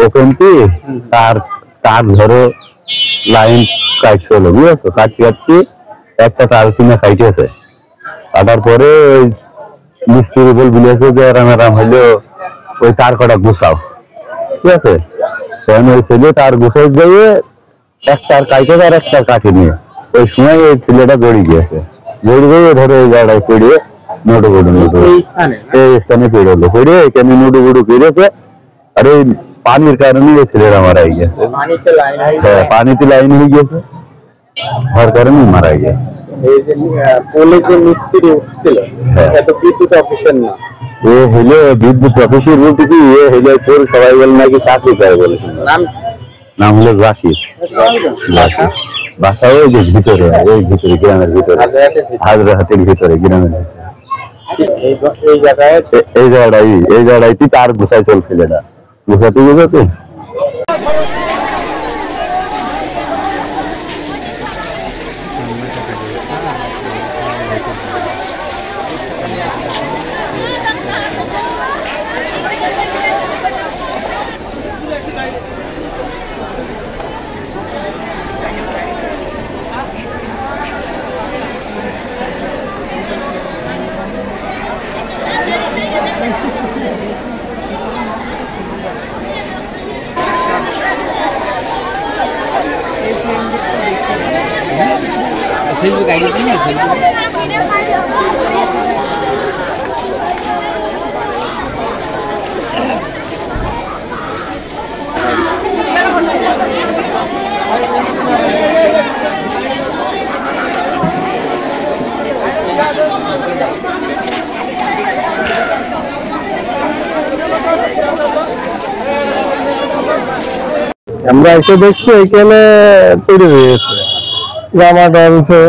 ওখান থেকে তার তার ধরো লাইন কাটছিল, বুঝেছো? কাটতে একটা তার কিনা কাটিয়েছে, কাটার পরে ওই মিস্ত্রি বলেছে যে রাম হইলো ওই তার কটা গুছাও, ঠিক আছে? তখন ওই ছেলে তার গুছাই দিয়ে একটার কাটে আর একটা কাটি নিয়ে ওই সময় ওই ছেলেটা জড়িয়ে গিয়েছে, জড়িয়ে গিয়ে ধরো ওই জায়গায় পড়িয়ে এই স্থানে পেড়লো, পড়ে এখানে নুডু পেরেছে। আর এই পানির কারণে এই ছেলেরা মারা গিয়েছে, পানিতে লাইন হয়ে গিয়েছে, তার কারণে মারা গিয়েছে। মিস্ত্রি উঠছিল বিদ্যুৎ অফিসের না, এ হইলে বিদ্যুৎ অফিসের বলতে কি এ হইলে সবাই বলে নাকি চাকরি করে বলে, নাম হলো জাকির। বাসা ওই যে ভিতরে, ওই ভিতরে গ্রামের ভিতরে, হাজরাহাটের ভিতরে গ্রামের ভিতরে। এই জায়গাটাই তার গুছাই চলছিল, না গুছাতে গুছাতে Facebook ID नहीं है। আমরা এসে দেখছি এখানে পড়ে রয়েছে জামা ডালছে,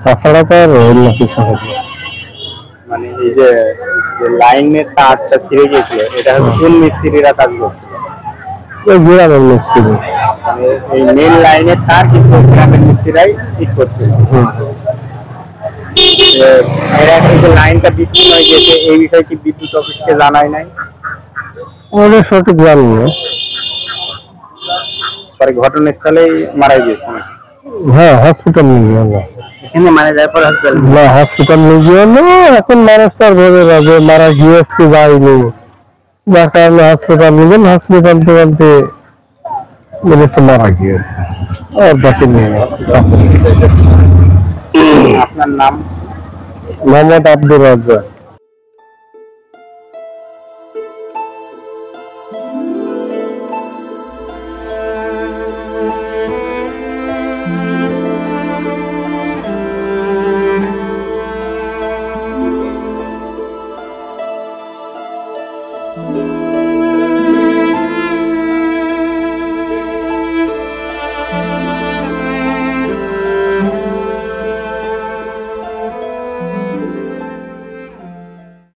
তাছাড়া তো আর অন্য কিছু হবে। মানে এই যে লাইনের তারটা ছিঁড়ে গিয়েছিল, এটা কোন মিস্ত্রিরা কাজ করছিল? গ্রামের মিস্ত্রি, এই মেন লাইনের তার কিন্তু গ্রামের মিস্ত্রিরাই ঠিক করছিল। এরা কিন্তু লাইনটা বিচ্ছিন্ন হয়ে গেছে, এই বিষয়ে কি বিদ্যুৎ অফিসকে জানায় নাই? অনেক সঠিক জানি না, পরে ঘটনাস্থলেই মারা গিয়েছে। হ্যাঁ হসপিটাল নিয়ে গেল, এখানে মারা যাওয়ার পর না হসপিটাল নিয়ে গেল। এখন মানুষ তার ভোগে যে মারা গিয়েছে যায়নি, যার কারণে হসপিটাল নিলেন, হসপিটাল থেকে বলেছে মারা গিয়েছে, আর বাকি নিয়ে গেছে। আপনার নাম? মোহাম্মদ আব্দুর রাজ্জাক।